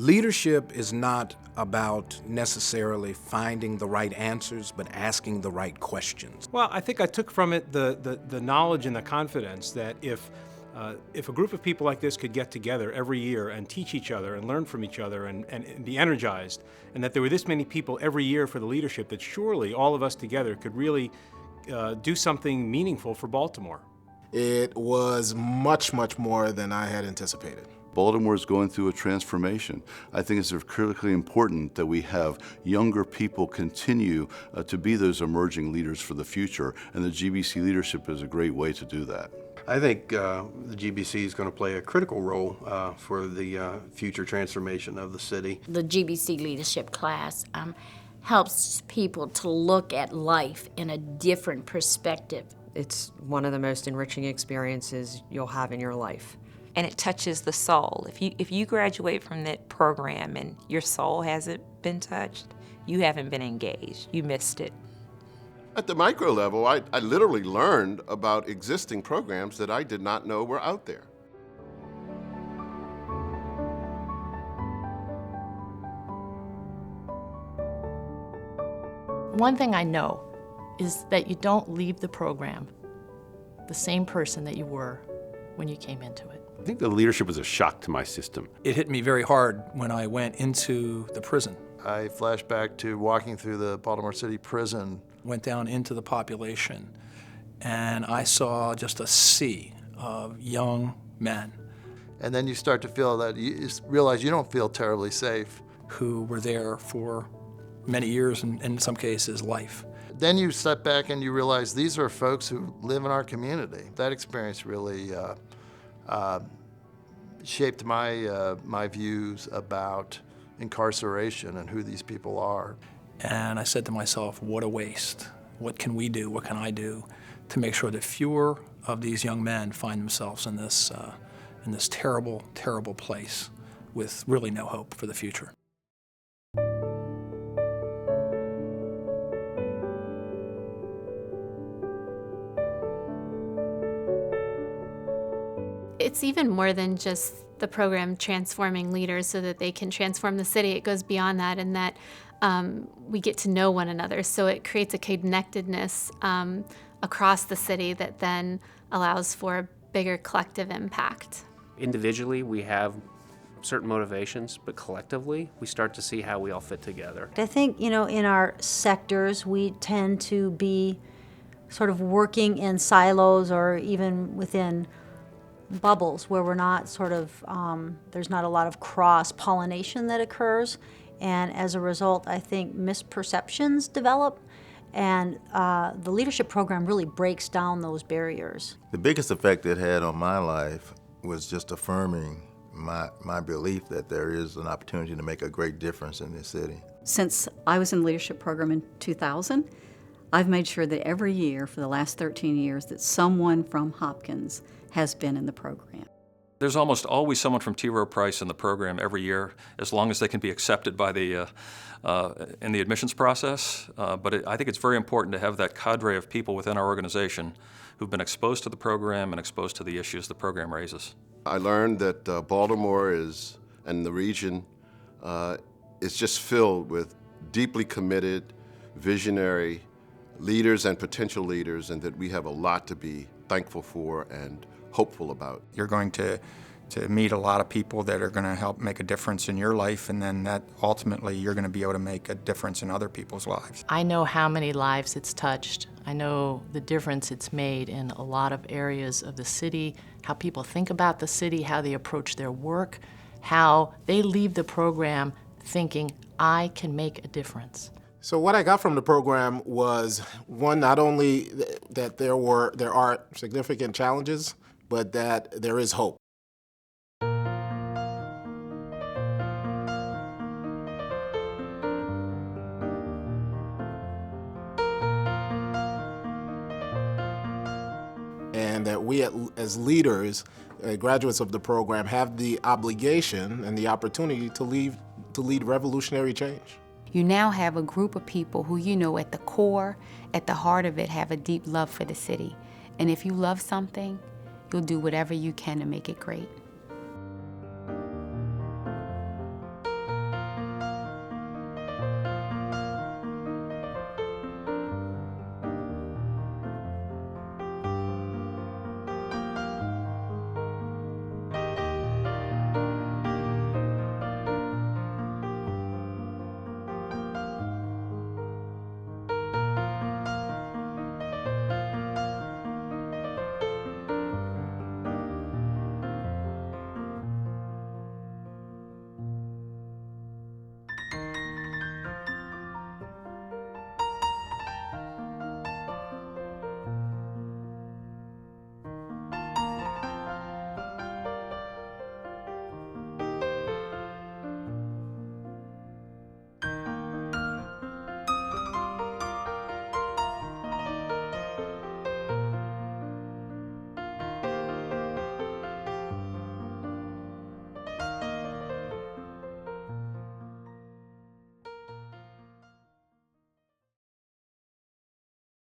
Leadership is not about necessarily finding the right answers, but asking the right questions. Well, I think I took from it the knowledge and the confidence that if a group of people like this could get together every year and teach each other and learn from each other and be energized, and that there were this many people every year for the leadership, that surely all of us together could really do something meaningful for Baltimore. It was much, much more than I had anticipated. Baltimore is going through a transformation. I think it's critically important that we have younger people continue to be those emerging leaders for the future, and the GBC leadership is a great way to do that. I think the GBC is going to play a critical role for the future transformation of the city. The GBC leadership class helps people to look at life in a different perspective. It's one of the most enriching experiences you'll have in your life. And it touches the soul. If you graduate from that program and your soul hasn't been touched, you haven't been engaged. You missed it. At the micro level, I literally learned about existing programs that I did not know were out there. One thing I know is that you don't leave the program the same person that you were when you came into it. I think the leadership was a shock to my system. It hit me very hard when I went into the prison. I flash back to walking through the Baltimore City prison. Went down into the population, and I saw just a sea of young men. And then you start to feel that, you realize you don't feel terribly safe. Who were there for many years, and in some cases, life. Then you step back and you realize these are folks who live in our community. That experience really shaped my views about incarceration and who these people are. And I said to myself, what a waste. What can we do, what can I do to make sure that fewer of these young men find themselves in this terrible, terrible place with really no hope for the future. It's even more than just the program transforming leaders so that they can transform the city. It goes beyond that, in that we get to know one another. So it creates a connectedness across the city that then allows for a bigger collective impact. Individually, we have certain motivations, but collectively, we start to see how we all fit together. I think, in our sectors, we tend to be sort of working in silos or even within bubbles where we're not sort of, there's not a lot of cross-pollination that occurs. And as a result, I think misperceptions develop, and the leadership program really breaks down those barriers. The biggest effect it had on my life was just affirming my belief that there is an opportunity to make a great difference in this city. Since I was in the leadership program in 2000, I've made sure that every year for the last 13 years that someone from Hopkins has been in the program. There's almost always someone from T. Rowe Price in the program every year, as long as they can be accepted by the in the admissions process. But I think it's very important to have that cadre of people within our organization who've been exposed to the program and exposed to the issues the program raises. I learned that Baltimore and the region is just filled with deeply committed, visionary leaders and potential leaders, and that we have a lot to be thankful for and hopeful about. You're going to meet a lot of people that are going to help make a difference in your life, and then that ultimately you're going to be able to make a difference in other people's lives. I know how many lives it's touched. I know the difference it's made in a lot of areas of the city, how people think about the city, how they approach their work, how they leave the program thinking, I can make a difference. So what I got from the program was, one, not only that there are significant challenges, but that there is hope. And that we as leaders, graduates of the program, have the obligation and the opportunity to lead revolutionary change. You now have a group of people who, at the core, at the heart of it, have a deep love for the city. And if you love something, you'll do whatever you can to make it great.